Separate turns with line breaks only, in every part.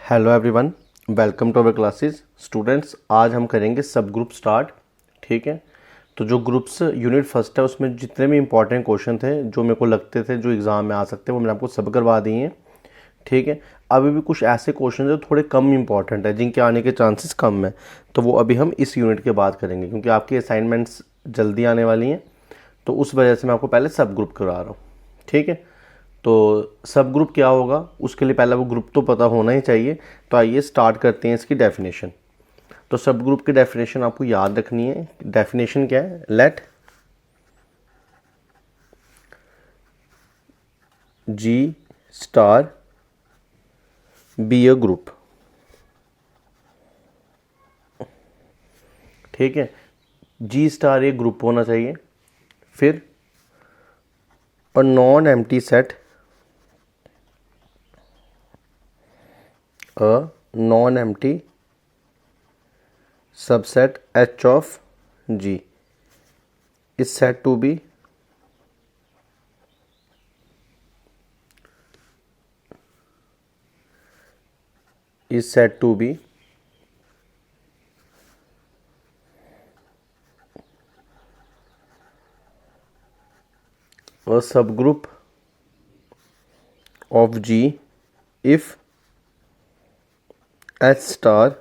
Hello everyone, welcome to our classes. Students, आज हम करेंगे सब ग्रुप स्टार्ट। ठीक है, तो जो ग्रुप्स यूनिट फर्स्ट है उसमें जितने भी इंपॉर्टेंट क्वेश्चन थे जो मेरे को लगते थे जो एग्ज़ाम में आ सकते हैं वो मैंने आपको सब करवा दिए हैं। ठीक है, अभी भी कुछ ऐसे क्वेश्चन जो थोड़े कम इंपॉर्टेंट है जिनके आने के चांसेस कम है, तो वो अभी हम इस यूनिट के बाद करेंगे क्योंकि आपकी असाइनमेंट्स जल्दी आने वाली हैं, तो उस वजह से मैं आपको पहले सब ग्रुप करा रहा हूँ। ठीक है, तो सब ग्रुप क्या होगा उसके लिए पहला वो ग्रुप तो पता होना ही चाहिए। तो आइए स्टार्ट करते हैं इसकी डेफिनेशन। तो सब ग्रुप की डेफिनेशन आपको याद रखनी है। डेफिनेशन क्या है? Let G star be a group. ठीक है, जी स्टार एक ग्रुप होना चाहिए। फिर a non empty set, a non empty subset H of G is said to be a subgroup of G if H star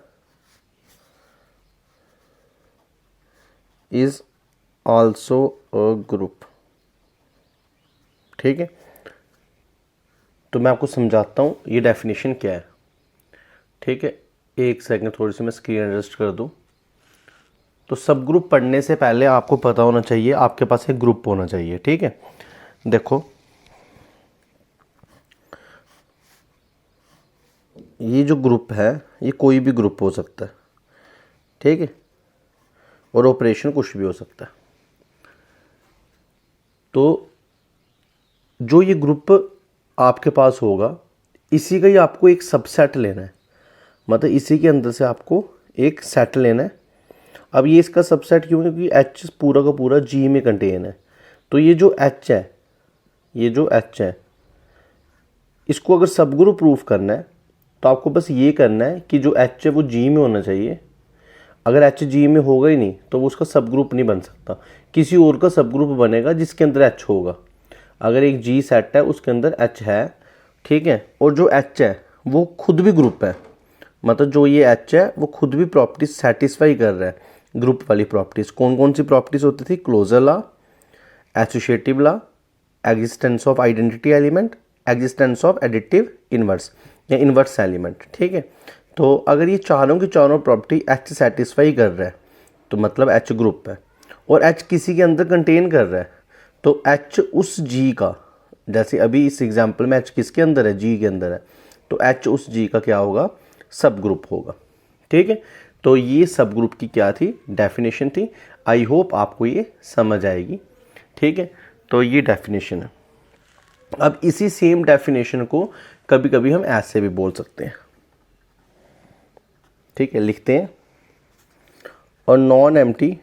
is also a group। ठीक है, तो मैं आपको समझाता हूँ ये डेफिनेशन क्या है। ठीक है, एक सेकंड, थोड़ी सी मैं स्क्रीन एडजस्ट कर दूँ। तो सब ग्रुप पढ़ने से पहले आपको पता होना चाहिए, आपके पास एक ग्रुप होना चाहिए। ठीक है, देखो ये जो ग्रुप है ये कोई भी ग्रुप हो सकता है। ठीक है, और ऑपरेशन कुछ भी हो सकता है। तो जो ये ग्रुप आपके पास होगा इसी का ही आपको एक सबसेट लेना है, मतलब इसी के अंदर से आपको एक सेट लेना है। अब ये इसका सबसेट क्यों है? क्योंकि एच पूरा का पूरा जी में कंटेन है। तो ये जो एच है, ये जो एच है, इसको अगर सब ग्रुप प्रूफ करना है तो आपको बस ये करना है कि जो एच है वो जी में होना चाहिए। अगर एच जी में होगा ही नहीं तो वो उसका सब ग्रुप नहीं बन सकता, किसी और का सब ग्रुप बनेगा जिसके अंदर एच होगा। अगर एक जी सेट है उसके अंदर एच है, ठीक है, और जो एच है वो खुद भी ग्रुप है, मतलब जो ये एच है वो खुद भी प्रॉपर्टीज सेटिस्फाई कर रहा है। ग्रुप वाली प्रॉपर्टीज कौन कौन सी प्रॉपर्टीज होती थी? Closure law, associative law, existence of identity element, existence of additive inverse या इनवर्स एलिमेंट। ठीक है, तो अगर ये चारों की चारों प्रॉपर्टी एच सेटिस्फाई कर रहा है तो मतलब एच ग्रुप है। और एच किसी के अंदर कंटेन कर रहा है तो एच उस जी का, जैसे अभी इस एग्जांपल में एच किसके अंदर है? जी के अंदर है, तो एच उस जी का क्या होगा? सब ग्रुप होगा। ठीक है, तो ये सब ग्रुप की क्या थी? डेफिनेशन थी। आई होप आपको ये समझ आएगी। ठीक है, तो ये डेफिनेशन है। अब इसी सेम डेफिनेशन को कभी कभी हम ऐसे भी बोल सकते हैं। ठीक है, लिखते हैं और non empty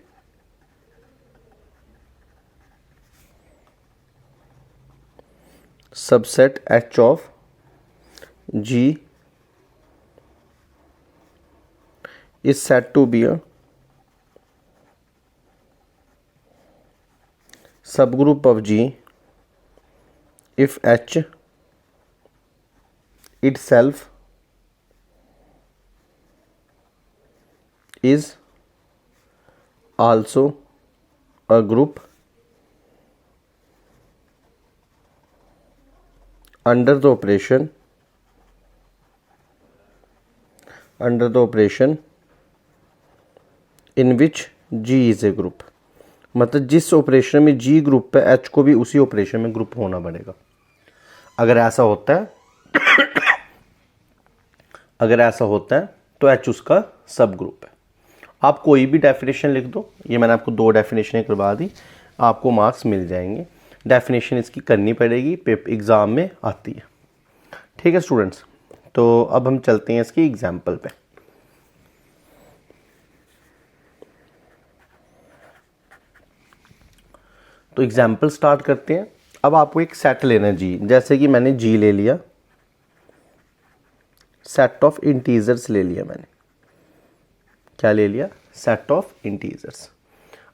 subset H of G is said to be a subgroup of G if H itself is also a group under the operation in which G is a group। मतलब जिस ऑपरेशन में जी group है H को भी उसी operation में group होना पड़ेगा। अगर ऐसा होता है तो एच उसका सब ग्रुप है। आप कोई भी डेफिनेशन लिख दो, ये मैंने आपको दो डेफिनेशन करवा दी, आपको मार्क्स मिल जाएंगे। डेफिनेशन इसकी करनी पड़ेगी, एग्ज़ाम में आती है। ठीक है स्टूडेंट्स, तो अब हम चलते हैं इसकी एग्जाम्पल पे। तो एग्जाम्पल स्टार्ट करते हैं। अब आपको एक सेट लेना है जी, जैसे कि मैंने जी ले लिया, सेट ऑफ इंटीजर्स ले लिया मैंने। क्या ले लिया? Set of integers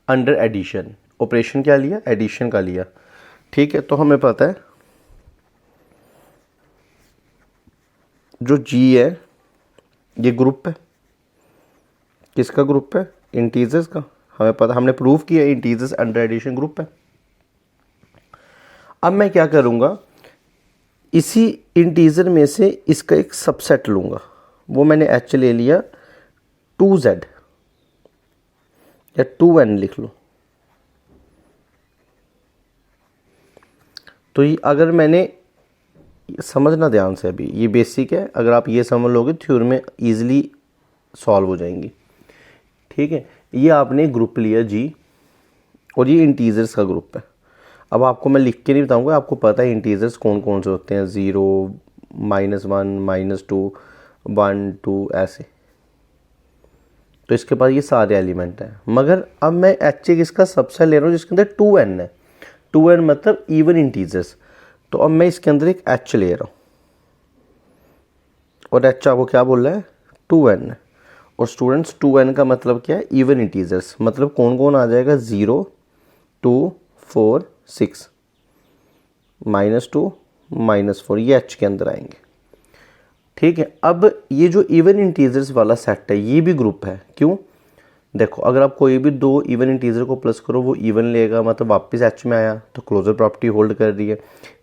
under addition. Operation क्या लिया? एडिशन का लिया। ठीक है, तो हमें पता है जो जी है ये ग्रुप है। किसका ग्रुप है? इंटीजर्स का। हमें पता, हमने प्रूव किया इंटीजर्स अंडर एडिशन ग्रुप है। अब मैं क्या करूँगा, इसी इंटीजर में से इसका एक सबसेट लूँगा। वो मैंने एच ले लिया 2z या 2n लिख लो। तो ये अगर मैंने, समझना ध्यान से, अभी ये बेसिक है, अगर आप ये समझ लोगे थ्योरी में ईजिली सॉल्व हो जाएंगी। ठीक है, ये आपने ग्रुप लिया जी और ये इंटीजर्स का ग्रुप है। अब आपको मैं लिख के नहीं बताऊंगा, आपको पता है इंटीजर्स कौन कौन से होते हैं, 0, -1, -2, 1, 2 ऐसे। तो इसके पास ये सारे एलिमेंट हैं। मगर अब मैं एच इसका सबसेट ले रहा हूँ जिसके अंदर 2n है। 2n मतलब इवन इंटीजर्स। तो अब मैं इसके अंदर एक h ले रहा हूँ और h आपको क्या बोल रहा है? 2n। और स्टूडेंट्स 2n का मतलब क्या है? Even integers. मतलब कौन कौन आ जाएगा? 0, 2, 4, 6, -2, -4, ये h के अंदर आएंगे। ठीक है, अब ये जो इवन इंटीजर्स वाला सेट है ये भी ग्रुप है। क्यों? देखो, अगर आप कोई भी दो इवन इंटीजर को प्लस करो वो इवन लेगा, मतलब वापस एच में आया, तो क्लोजर प्रॉपर्टी होल्ड कर रही है।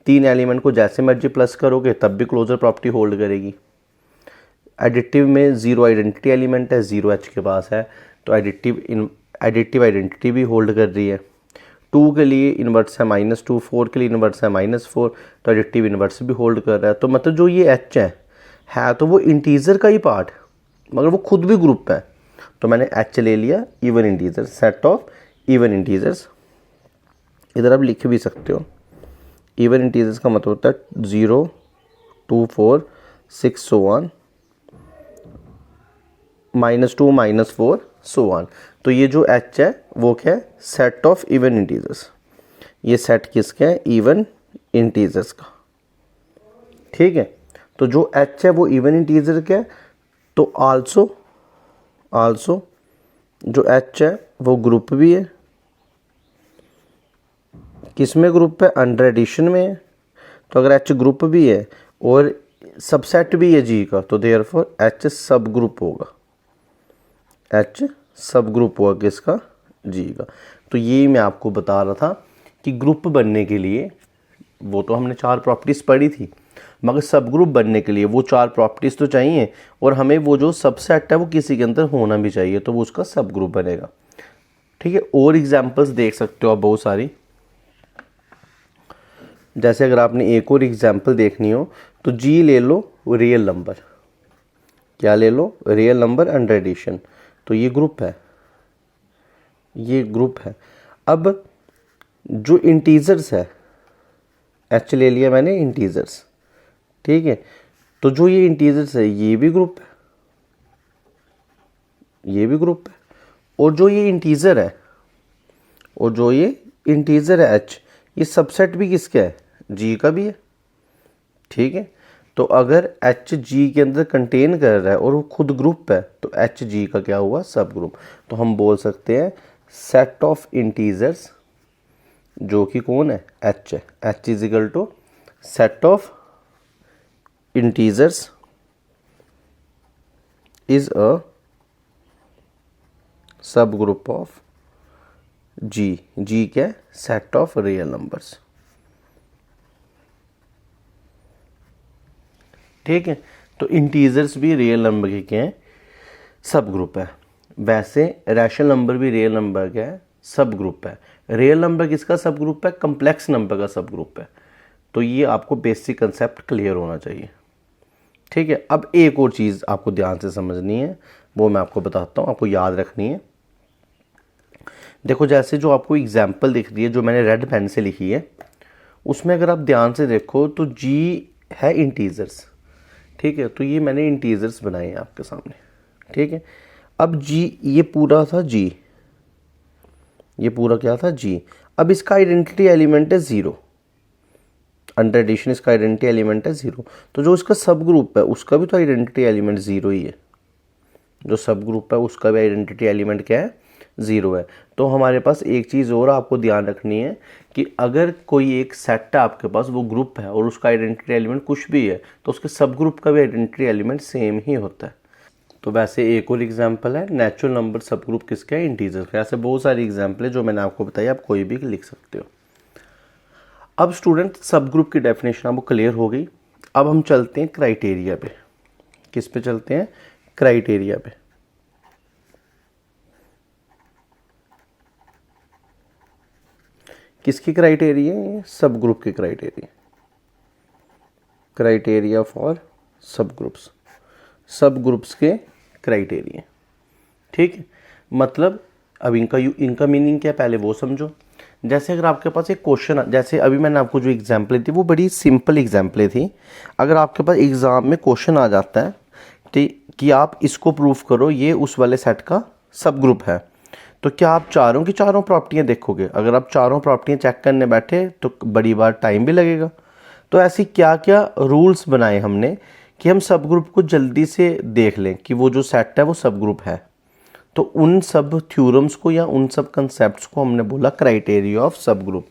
3 एलिमेंट को जैसे मर्जी प्लस करोगे तब भी क्लोजर प्रॉपर्टी होल्ड करेगी। एडिटिव में 0 आइडेंटिटी एलिमेंट है, 0 एच के पास है, तो एडिटिव आइडेंटिटी भी होल्ड कर रही है। 2 के लिए इन्वर्स है -2, 4 के लिए इन्वर्स है -4, तो एडिटिव इन्वर्स भी होल्ड कर रहा है। तो मतलब जो ये एच है तो वो इंटीजर का ही पार्ट, मगर वो खुद भी ग्रुप है। तो मैंने एच ले लिया even integers, set of even integers. इधर आप लिख भी सकते हो, इवन इंटीजर्स का मतलब होता है 0, 2, 4, 6 so on, -2, -4 so on। तो ये जो एच है वो क्या है? Set of even integers. ये सेट किसका है? इवन इंटीजर्स का। ठीक है, तो जो एच है वो इवन इंटीजर का है। तो आल्सो जो एच है वो ग्रुप भी है। किस में ग्रुप है? अंडर एडिशन में है। तो अगर एच ग्रुप भी है और सबसेट भी है जी का, तो देयरफॉर एच सब ग्रुप होगा। एच सब ग्रुप हुआ किसका? जी का। तो ये मैं आपको बता रहा था कि ग्रुप बनने के लिए, वो तो हमने 4 प्रॉपर्टीज़ पढ़ी थी, मगर सब ग्रुप बनने के लिए वो 4 प्रॉपर्टीज़ तो चाहिए, और हमें वो जो सबसेट है वो किसी के अंदर होना भी चाहिए, तो वो उसका सब ग्रुप बनेगा। ठीक है, और एग्जांपल्स देख सकते हो आप बहुत सारी। जैसे अगर आपने एक और एग्जांपल देखनी हो तो जी ले लो, रियल नंबर। क्या ले लो? Real number under addition. तो ये ग्रुप है, ये ग्रुप है। अब जो इंटीजर्स है, एच ले लिया मैंने इंटीजर्स। ठीक है, तो जो ये इंटीजर्स है ये भी ग्रुप है, ये भी ग्रुप है। और जो ये इंटीजर है, और जो ये इंटीजर है एच, ये सबसेट भी किसका है? जी का भी है। ठीक है, तो अगर एच जी के अंदर कंटेन कर रहा है और वो खुद ग्रुप है, तो एच जी का क्या हुआ? सब ग्रुप। तो हम बोल सकते हैं सेट ऑफ इंटीजर्स, जो कि कौन है? एच है। H is equal to set of integers is a sub group of G. G क्या है? Set of real numbers. ठीक है, तो इंटीजर्स भी रियल नंबर के क्या है? सब ग्रुप है। वैसे रैशनल नंबर भी रियल नंबर का है, सब ग्रुप है। रियल नंबर किसका सब ग्रुप है? कम्प्लेक्स नंबर का सब ग्रुप है। तो ये आपको बेसिक कंसेप्ट क्लियर होना चाहिए। ठीक है, अब एक और चीज़ आपको ध्यान से समझनी है, वो मैं आपको बताता हूँ, आपको याद रखनी है। देखो, जैसे जो आपको एग्जाम्पल दिख रही है जो मैंने रेड पेन से लिखी है, उसमें अगर आप ध्यान से देखो तो जी है इंटीजर्स। ठीक है, तो ये मैंने इंटीजर्स बनाए हैं आपके सामने। ठीक है, अब जी, ये पूरा था जी, ये पूरा क्या था? जी। अब इसका आइडेंटिटी एलिमेंट है 0। अंडर एडिशन इसका आइडेंटिटी एलिमेंट है 0। तो जो इसका सब ग्रुप है उसका भी तो आइडेंटिटी एलिमेंट 0 ही है। जो सब ग्रुप है उसका भी आइडेंटिटी एलिमेंट क्या है, 0 है। तो हमारे पास एक चीज़ और आपको ध्यान रखनी है कि अगर कोई एक सेट है आपके पास, वो ग्रुप है और उसका आइडेंटिटी एलिमेंट कुछ भी है, तो उसके सब ग्रुप का भी आइडेंटिटी एलिमेंट सेम ही होता है। तो वैसे एक और एग्जांपल है नेचुरल नंबर सब ग्रुप किसका है, इंटीजर का। ऐसे बहुत सारी एग्जांपल है जो मैंने आपको बताई, आप कोई भी लिख सकते हो। अब स्टूडेंट सब ग्रुप की डेफिनेशन आपको क्लियर हो गई। अब हम चलते हैं क्राइटेरिया पे। किस पे चलते हैं, क्राइटेरिया पे। किसकी क्राइटेरिया है, सब ग्रुप की क्राइटेरिया। क्राइटेरिया फॉर सब ग्रुप्स, सब ग्रुप्स के क्राइटेरिया। ठीक है, मतलब अब इनका मीनिंग क्या है पहले वो समझो। जैसे अगर आपके पास एक क्वेश्चन, जैसे अभी मैंने आपको जो एग्जाम्पल दी वो बड़ी सिंपल एग्जाम्पल थी। अगर आपके पास एग्ज़ाम में क्वेश्चन आ जाता है ठीक कि आप इसको प्रूफ करो ये उस वाले सेट का सब ग्रुप है, तो क्या आप चारों की चारों प्रॉपर्टियाँ देखोगे? अगर आप चारों प्रॉपर्टियाँ चेक करने बैठे तो बड़ी बार टाइम भी लगेगा। तो ऐसी क्या क्या रूल्स बनाए हमने कि हम सब ग्रुप को जल्दी से देख लें कि वो जो सेट है वो सब ग्रुप है। तो उन सब थ्योरम्स को या उन सब कंसेप्ट्स को हमने बोला क्राइटेरिया ऑफ सब ग्रुप।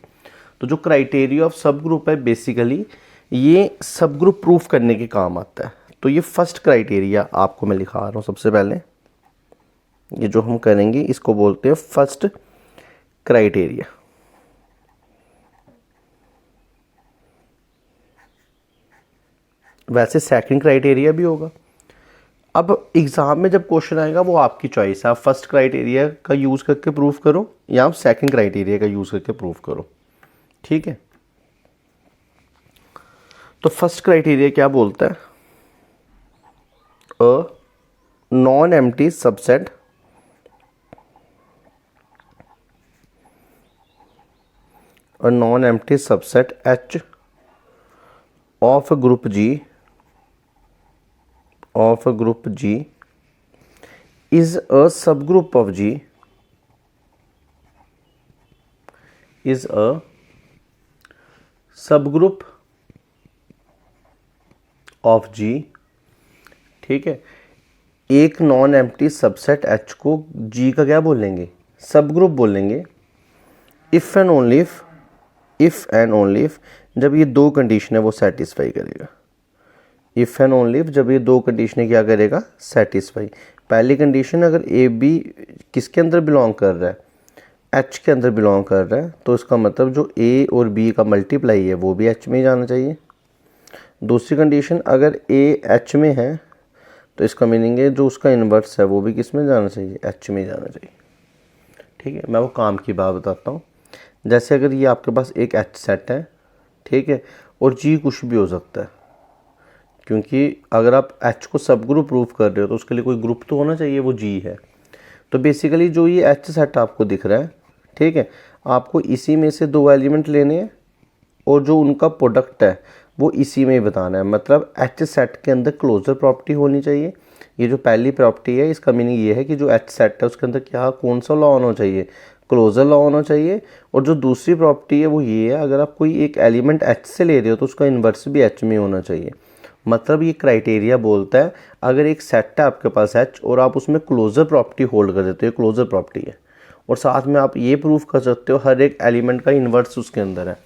तो जो क्राइटेरिया ऑफ सब ग्रुप है बेसिकली ये सब ग्रुप प्रूफ करने के काम आता है। तो ये फर्स्ट क्राइटेरिया आपको मैं लिखा रहा हूँ सबसे पहले। ये जो हम करेंगे इसको बोलते हैं फर्स्ट क्राइटेरिया। वैसे सेकंड क्राइटेरिया भी होगा। अब एग्जाम में जब क्वेश्चन आएगा वो आपकी चॉइस है, आप फर्स्ट क्राइटेरिया का यूज़ करके प्रूफ करो या आप सेकंड क्राइटेरिया का यूज़ करके प्रूफ करो। ठीक है, तो फर्स्ट क्राइटेरिया क्या बोलता है, अ non empty subset a non-empty subset H of group G is a subgroup of G ठीक है, एक नॉन एम्प्टी सबसेट H को G का क्या बोलेंगे, सब ग्रुप बोलेंगे। इफ़ एंड ओनली इफ जब ये दो कंडीशन है वो सेटिस्फाई करेगा। इफ़ एंड ओनली इफ जब ये दो कंडीशन क्या करेगा, सेटिस्फाई। पहली कंडीशन अगर ए बी किसके अंदर बिलोंग कर रहा है, एच के अंदर बिलोंग कर रहा है, तो इसका मतलब जो ए और बी का मल्टीप्लाई है वो भी एच में ही जाना चाहिए। दूसरी कंडीशन अगर ए एच में है तो इसका मीनिंग है जो उसका इन्वर्स है वो भी किस में जाना चाहिए, एच में जाना चाहिए। ठीक है, मैं वो काम की बात बताता हूँ। जैसे अगर ये आपके पास एक एच सेट है, ठीक है, और जी कुछ भी हो सकता है, क्योंकि अगर आप एच को सब ग्रुप प्रूफ कर रहे हो तो उसके लिए कोई ग्रुप तो होना चाहिए, वो जी है। तो बेसिकली जो ये एच सेट आपको दिख रहा है, ठीक है, आपको इसी में से दो एलिमेंट लेने हैं और जो उनका प्रोडक्ट है वो इसी में ही बताना है। मतलब एच सेट के अंदर क्लोजर प्रॉपर्टी होनी चाहिए। ये जो पहली प्रॉपर्टी है इसका मीनिंग ये है कि जो एच सेट है उसके अंदर क्या कौन सा लॉ होना चाहिए, क्लोजर लॉ होना चाहिए। और जो दूसरी प्रॉपर्टी है वो ये है, अगर आप कोई एक एलिमेंट एच से ले रहे हो तो उसका इन्वर्स भी एच में होना चाहिए। मतलब ये क्राइटेरिया बोलता है अगर एक सेट है आपके पास एच और आप उसमें क्लोजर प्रॉपर्टी होल्ड कर देते हो, क्लोजर प्रॉपर्टी है, और साथ में आप ये प्रूफ कर सकते हो हर एक एलिमेंट का इन्वर्स उसके अंदर है।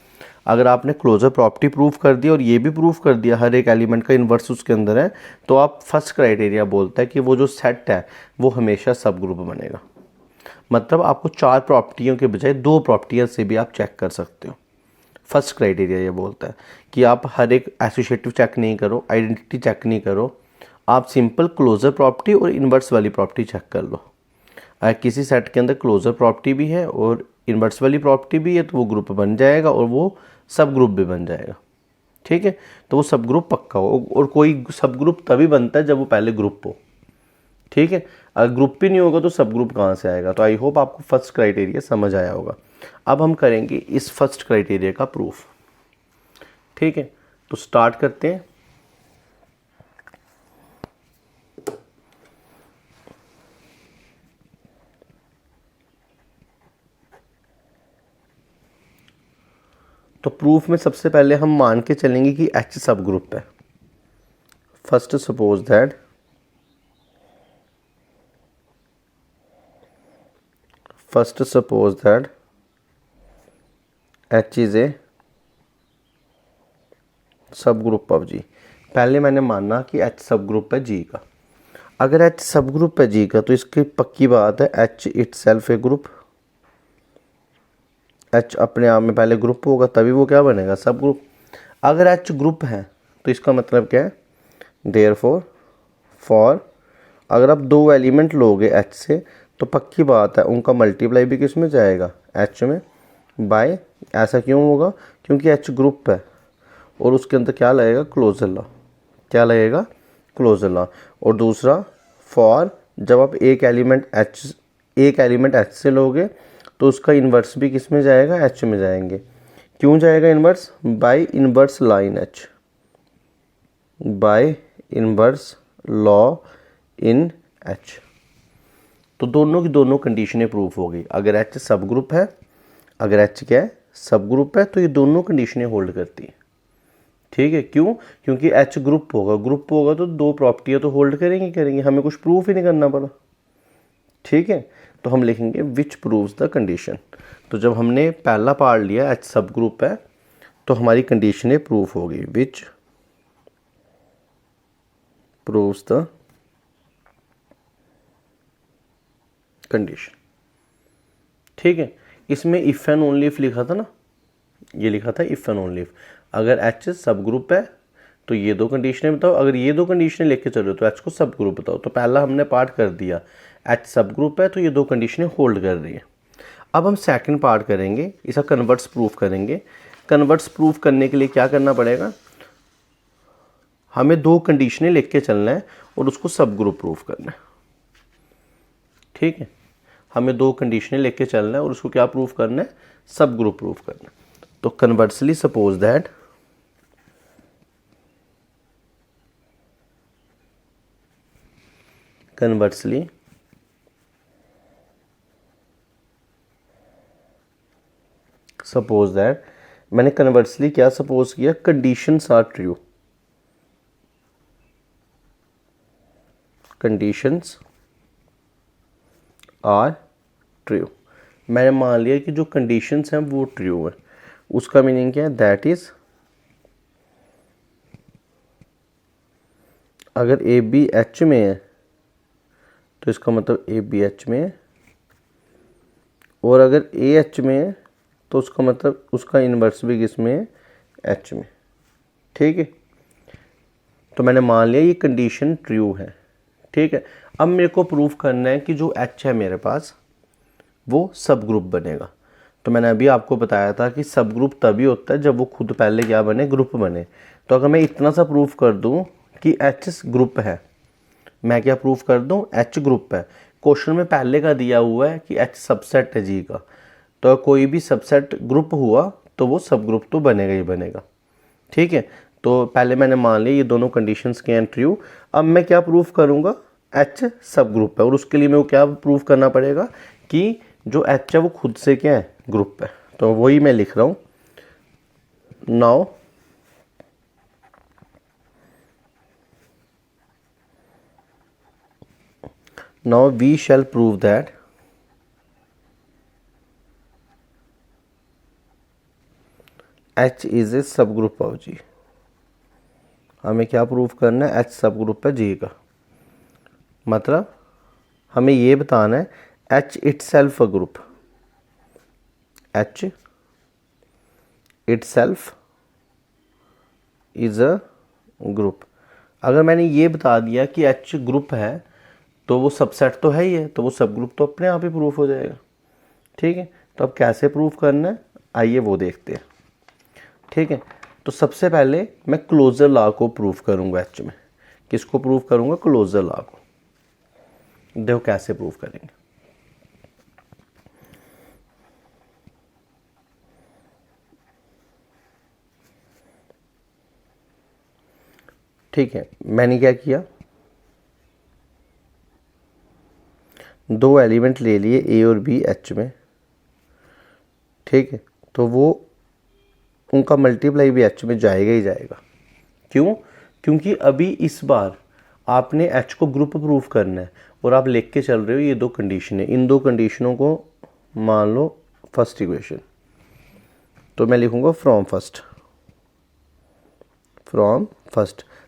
अगर आपने क्लोजर प्रॉपर्टी प्रूफ कर दी और ये भी प्रूफ कर दिया हर एक एलिमेंट का इन्वर्स उसके अंदर है, तो आप फर्स्ट क्राइटेरिया बोलता है कि वो जो सेट है वो हमेशा सब ग्रुप बनेगा। मतलब आपको चार प्रॉपर्टियों के बजाय दो प्रॉपर्टियों से भी आप चेक कर सकते हो। फर्स्ट क्राइटेरिया ये बोलता है कि आप हर एक एसोसिएटिव चेक नहीं करो, आइडेंटिटी चेक नहीं करो, आप सिंपल क्लोजर प्रॉपर्टी और इन्वर्स वाली प्रॉपर्टी चेक कर लो। अगर किसी सेट के अंदर क्लोजर प्रॉपर्टी भी है और इन्वर्स वाली प्रॉपर्टी भी है तो वो ग्रुप बन जाएगा और वो सब ग्रुप भी बन जाएगा। ठीक है, तो वो सब ग्रुप पक्का हो। और कोई सब ग्रुप तभी बनता है जब वो पहले ग्रुप हो। ठीक है, अगर ग्रुप भी नहीं होगा तो सब ग्रुप कहाँ से आएगा। तो आई होप आपको फर्स्ट क्राइटेरिया समझ आया होगा। अब हम करेंगे इस फर्स्ट क्राइटेरिया का प्रूफ। ठीक है, तो स्टार्ट करते हैं। तो प्रूफ में सबसे पहले हम मान के चलेंगे कि H सब ग्रुप है। First suppose that H is a sub group of G। पहले मैंने माना कि H सब ग्रुप है G का। अगर H सब ग्रुप है G का तो इसकी पक्की बात है H इटसेल्फ ए ग्रुप। H अपने आप में पहले ग्रुप होगा तभी वो क्या बनेगा, सब ग्रुप। अगर H ग्रुप है तो इसका मतलब क्या है, देयरफॉर फॉर अगर आप दो एलिमेंट लोगे H से तो पक्की बात है उनका मल्टीप्लाई भी किस में जाएगा, H में, बाय। ऐसा क्यों होगा, क्योंकि H ग्रुप है और उसके अंदर क्या लगेगा, क्लोजर लॉ। क्या लगेगा, क्लोजर लॉ। और दूसरा फॉर जब आप एक एलिमेंट H से लोगे तो उसका इन्वर्स भी किस में जाएगा, H में जाएंगे। क्यों जाएगा inverse, by inverse line H, by inverse law in H। तो दोनों की दोनों कंडीशनें प्रूफ हो गई। अगर H सब ग्रुप है, अगर H क्या है, सब ग्रुप है, तो ये दोनों कंडीशनें होल्ड करती हैं। ठीक है, क्यों, क्योंकि H ग्रुप होगा तो दो प्रॉपर्टियाँ तो होल्ड करेंगे, हमें कुछ प्रूफ ही नहीं करना पड़ा। ठीक है, तो हम लिखेंगे विच प्रूव्स द कंडीशन। तो जब हमने पहला पार्ट लिया H सब ग्रुप है तो हमारी कंडीशनें प्रूफ हो गई, विच प्रूव्स द कंडीशन। ठीक है, इसमें इफ एंड ओनली इफ लिखा था ना, ये लिखा था इफ एंड ओनली इफ। अगर H सब ग्रुप है तो ये दो कंडीशनें बताओ, अगर ये दो कंडीशनें लेके चलो तो H को सब ग्रुप बताओ। तो पहला हमने पार्ट कर दिया, H सब ग्रुप है तो ये दो कंडीशनें होल्ड कर रही है। अब हम सेकंड पार्ट करेंगे, इसका कन्वर्ट्स प्रूफ करेंगे। कन्वर्ट्स प्रूफ करने के लिए क्या करना पड़ेगा, हमें दो कंडीशनें लेके चलना है और उसको सब ग्रुप प्रूफ करना है। ठीक है, हमें दो कंडीशनें लेके चलना है और उसको क्या प्रूफ करना है, सब ग्रुप प्रूफ करना है। तो कन्वर्सली सपोज दैट मैंने कन्वर्सली क्या सपोज किया, conditions are true. Conditions are true, मैंने मान लिया कि जो कंडीशंस हैं वो ट्रू है। उसका मीनिंग क्या है, दैट इज अगर ए बी एच में है तो इसका मतलब ए बी एच में है, और अगर ए एच में है तो उसका मतलब उसका इन्वर्स भी किस में है, एच में। ठीक है, तो मैंने मान लिया ये कंडीशन ट्रू है। ठीक है, अब मेरे को प्रूफ करना है कि जो एच है मेरे पास वो सब ग्रुप बनेगा। तो मैंने अभी आपको बताया था कि सब ग्रुप तभी होता है जब वो खुद पहले क्या बने, ग्रुप बने। तो अगर मैं इतना सा प्रूफ कर दूं कि एच ग्रुप है, मैं क्या प्रूफ कर दूं, एच ग्रुप है। क्वेश्चन में पहले का दिया हुआ है कि एच सबसेट है जी का, तो कोई भी सबसेट ग्रुप हुआ तो वो सब ग्रुप तो बनेगा ही बनेगा। ठीक है, तो पहले मैंने मान लिया ये दोनों कंडीशंस के हैं ट्रू। अब मैं क्या प्रूफ करूंगा, एच सब ग्रुप है, और उसके लिए मेरे को क्या प्रूफ करना पड़ेगा कि जो एच है वो खुद से क्या है, ग्रुप है। तो वही मैं लिख रहा हूं, now we shall prove that H is a sub group of G। हमें क्या प्रूफ करना है, H सब ग्रुप है G का। मतलब हमें ये बताना है H itself a group, H itself is a group. अगर मैंने ये बता दिया कि H ग्रुप है तो वो सबसेट तो है ही है, तो वो सब ग्रुप तो अपने आप ही प्रूफ हो जाएगा। ठीक है, तो अब कैसे प्रूफ करना है, आइए वो देखते हैं। ठीक है, तो सबसे पहले मैं क्लोजर लॉ को प्रूफ करूंगा H में। किसको प्रूफ करूंगा, क्लोजर लॉ को। देखो कैसे प्रूफ करेंगे। ठीक है, मैंने क्या किया, दो एलिमेंट ले लिए ए और बी H में। ठीक है, तो वो उनका मल्टीप्लाई भी एच में जाएगा ही जाएगा। क्यों? क्योंकि अभी इस बार आपने एच को ग्रुप प्रूफ करना है और आप लिख के चल रहे हो ये दो कंडीशन है, इन दो कंडीशनों को मान लो फर्स्ट इक्वेशन, तो मैं लिखूंगा फ्रॉम फर्स्ट।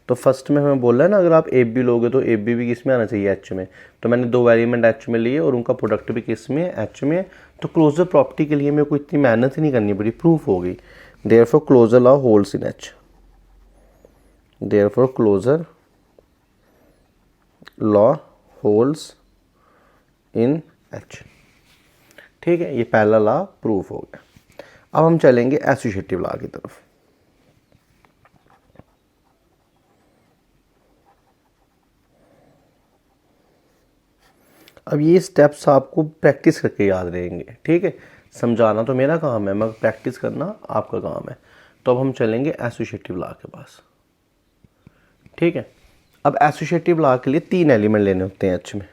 तो फर्स्ट में हमें बोल रहा है ना, अगर आप ए बी लोगे तो ए बी भी किस में आना चाहिए, एच में। तो मैंने दो एलिमेंट एच में लिए और उनका प्रोडक्ट भी किस में, एच में। तो क्लोजर प्रॉपर्टी के लिए मेरे को इतनी मेहनत ही नहीं करनी पड़ी, प्रूफ हो गई। Therefore closure law holds in H, therefore closure law holds in H. ठीक है, ये पहला लॉ प्रूफ हो गया। अब हम चलेंगे एसोसिएटिव लॉ की तरफ। अब ये स्टेप्स आपको प्रैक्टिस करके याद रहेंगे, ठीक है। समझाना तो मेरा काम है, मगर प्रैक्टिस करना आपका काम है। तो अब हम चलेंगे एसोसिएटिव लॉ के पास, ठीक है। अब एसोसिएटिव लॉ के लिए 3 एलिमेंट लेने होते हैं एच में,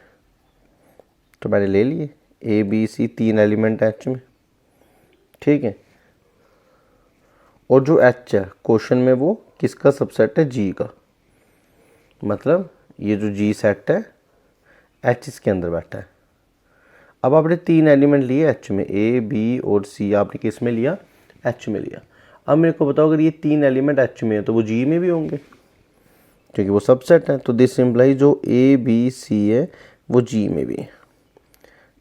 तो मैंने ले लिए A B C 3 element H में, ठीक है। और जो एच है क्वेश्चन में वो किसका सबसेट है, जी का। मतलब ये जो जी सेट है एच इसके अंदर बैठा है। अब आपने 3 एलिमेंट लिए एच में, ए बी और सी आपने किस में लिया, एच में लिया। अब मेरे को बताओ अगर ये 3 एलिमेंट एच में है तो वो जी में भी होंगे क्योंकि वो सबसेट है। तो दिस इम्प्लाई जो ए बी सी है वो जी में भी है,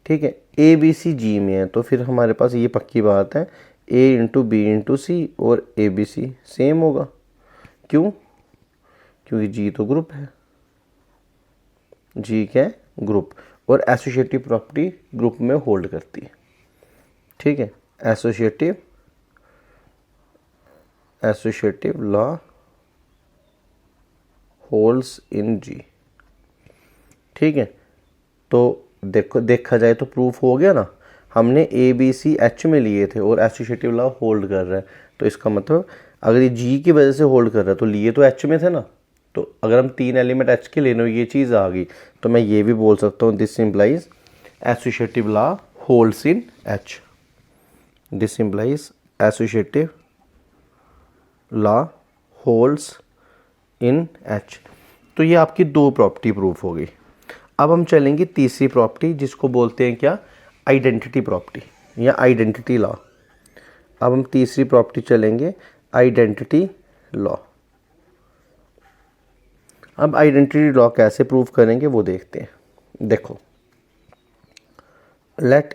ठीक है। ए बी सी जी में है तो फिर हमारे पास ये पक्की बात है ए इंटू बी इंटू सी और ए बी सी सेम होगा। क्यों? क्योंकि जी तो ग्रुप है, जी क्या है, ग्रुप। और एसोसिएटिव प्रॉपर्टी ग्रुप में होल्ड करती है, ठीक है। एसोसिएटिव लॉ होल्ड्स इन जी, ठीक है। तो देखा जाए तो प्रूफ हो गया ना, हमने ए बी सी एच में लिए थे और एसोसिएटिव लॉ होल्ड कर रहा है। तो इसका मतलब अगर ये जी की वजह से होल्ड कर रहा है तो लिए तो एच में थे ना। तो अगर हम 3 एलिमेंट एच के लेने ये चीज़ आ गई तो मैं ये भी बोल सकता हूँ this implies associative law holds in H, this implies associative law holds in H. तो ये आपकी 2 प्रॉपर्टी प्रूफ हो गई। अब हम चलेंगे तीसरी प्रॉपर्टी जिसको बोलते हैं क्या, आइडेंटिटी प्रॉपर्टी या आइडेंटिटी लॉ। अब हम तीसरी प्रॉपर्टी चलेंगे आइडेंटिटी लॉ। अब आइडेंटिटी लॉ कैसे प्रूव करेंगे वो देखते हैं। देखो, let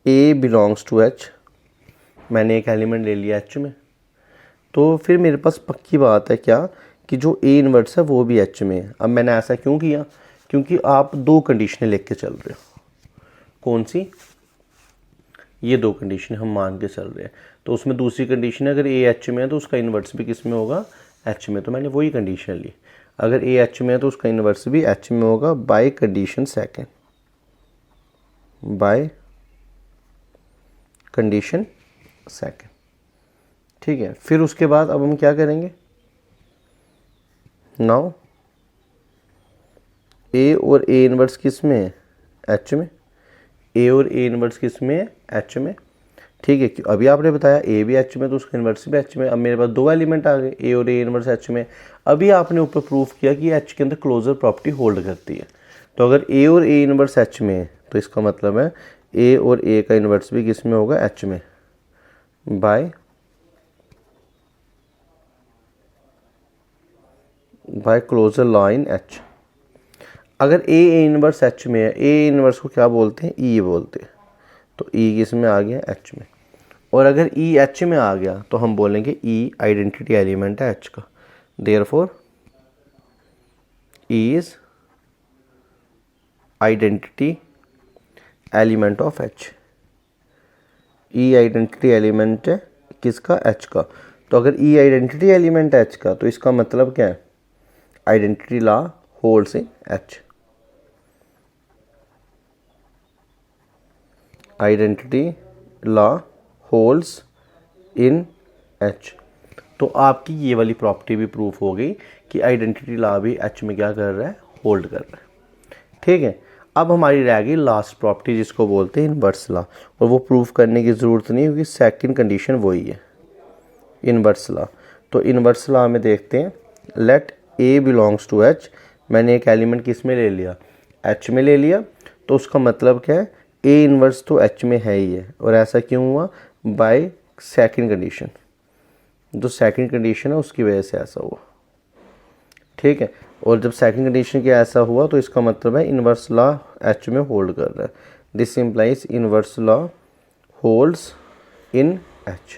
A belongs to H, मैंने एक एलिमेंट ले लिया एच में, तो फिर मेरे पास पक्की बात है क्या कि जो ए इनवर्स है वो भी एच में है। अब मैंने ऐसा क्यों किया, क्योंकि आप 2 कंडीशनें लेके के चल रहे हो। कौन सी? ये 2 कंडीशन हम मान के चल रहे हैं। तो उसमें दूसरी कंडीशन है अगर ए एच में है तो उसका इन्वर्स भी किस में होगा, एच में। तो मैंने वही कंडीशन ली, अगर ए एच में है तो उसका इन्वर्स भी एच में होगा by condition second, by condition second, ठीक है। फिर उसके बाद अब हम क्या करेंगे, नाउ ए और ए इनवर्स किस में है, एच में। ए और ए इनवर्स किस में है, एच में, ठीक है। अभी आपने बताया ए भी एच में तो उसका इनवर्स भी एच में। अब मेरे पास 2 एलिमेंट आ गए, ए और ए इनवर्स एच में। अभी आपने ऊपर प्रूफ किया कि एच के अंदर क्लोजर प्रॉपर्टी होल्ड करती है। तो अगर ए और ए इनवर्स एच में है तो इसका मतलब है ए और ए का इनवर्स भी किस में होगा, एच में, by closure law in H. अगर ए इनवर्स एच में है, ए इनवर्स को क्या बोलते हैं, ई बोलते हैं। तो ई किस में आ गया, एच में। और अगर ई एच में आ गया तो हम बोलेंगे ई आइडेंटिटी एलिमेंट है एच का, therefore E is identity element of H. E identity element है किसका, एच का। तो अगर ई आइडेंटिटी एलिमेंट है एच का तो इसका मतलब क्या है, identity law holds in H. Identity law holds in H. तो आपकी ये वाली प्रॉपर्टी भी प्रूफ हो गई कि आइडेंटिटी लॉ भी एच में क्या कर रहा है, होल्ड कर रहा है, ठीक है। अब हमारी रह गई लास्ट प्रॉपर्टी जिसको बोलते हैं इनवर्स लॉ, और वो प्रूफ करने की ज़रूरत नहीं क्योंकि सेकंड कंडीशन वही है, इन्वर्स लॉ। तो इन्वर्स लॉ में देखते हैं, let A belongs to H. मैंने एक एलिमेंट किस में ले लिया, एच में ले लिया, तो उसका मतलब क्या है, ए इन्वर्स तो एच में है ही है। और ऐसा क्यों हुआ, बाय सेकंड कंडीशन। जो सेकंड कंडीशन है उसकी वजह से ऐसा हुआ, ठीक है। और जब सेकंड कंडीशन के ऐसा हुआ तो इसका मतलब है इन्वर्स लॉ एच में होल्ड कर रहा है। This implies inverse law holds in H,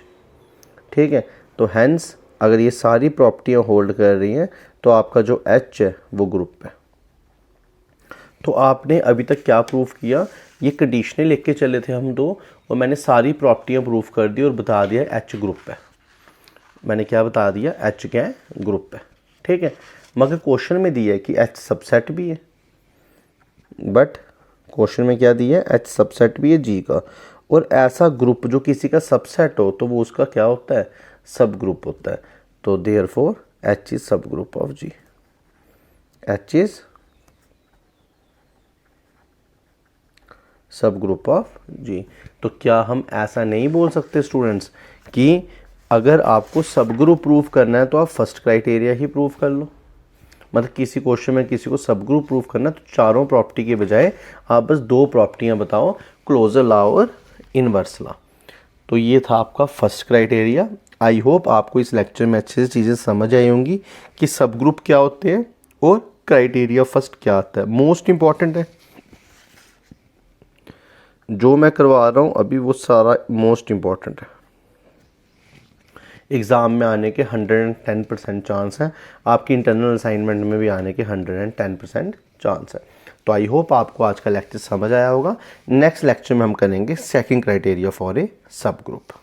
ठीक है। तो हैंस अगर ये सारी प्रॉपर्टियां होल्ड कर रही हैं तो आपका जो एच है वो ग्रुप है। तो आपने अभी तक क्या प्रूफ किया, ये कंडीशनें लेके चले थे हम दो, और मैंने सारी प्रॉपर्टियां प्रूफ कर दी और बता दिया एच ग्रुप है। मैंने क्या बता दिया, एच क्या है, ग्रुप है, ठीक है। मगर क्वेश्चन में दिया है कि एच सबसेट भी है, बट क्वेश्चन में क्या दिया है, एच सबसेट भी है जी का। और ऐसा ग्रुप जो किसी का सबसेट हो तो वो उसका क्या होता है, सब ग्रुप होता है। तो therefore H is sub group of G, H is sub group of G. तो क्या हम ऐसा नहीं बोल सकते स्टूडेंट्स कि अगर आपको सब ग्रुप प्रूफ करना है तो आप फर्स्ट क्राइटेरिया ही प्रूफ कर लो। मतलब किसी क्वेश्चन में किसी को सब ग्रुप प्रूफ करना है तो चारों प्रॉपर्टी के बजाय आप बस दो प्रॉपर्टियां बताओ, क्लोजर लॉ और इनवर्स लॉ। तो ये था आपका फर्स्ट क्राइटेरिया। आई होप आपको इस लेक्चर में अच्छे से चीज़ें समझ आई होंगी कि सब ग्रुप क्या होते हैं और क्राइटेरिया फर्स्ट क्या आता है। मोस्ट इंपॉर्टेंट है जो मैं करवा रहा हूँ अभी, वो सारा मोस्ट इंपॉर्टेंट है। एग्ज़ाम में आने के 110% चांस है, आपकी इंटरनल असाइनमेंट में भी आने के 110% चांस है। तो आई होप आपको आज का लेक्चर समझ आया होगा। नेक्स्ट लेक्चर में हम करेंगे second criteria for a sub group.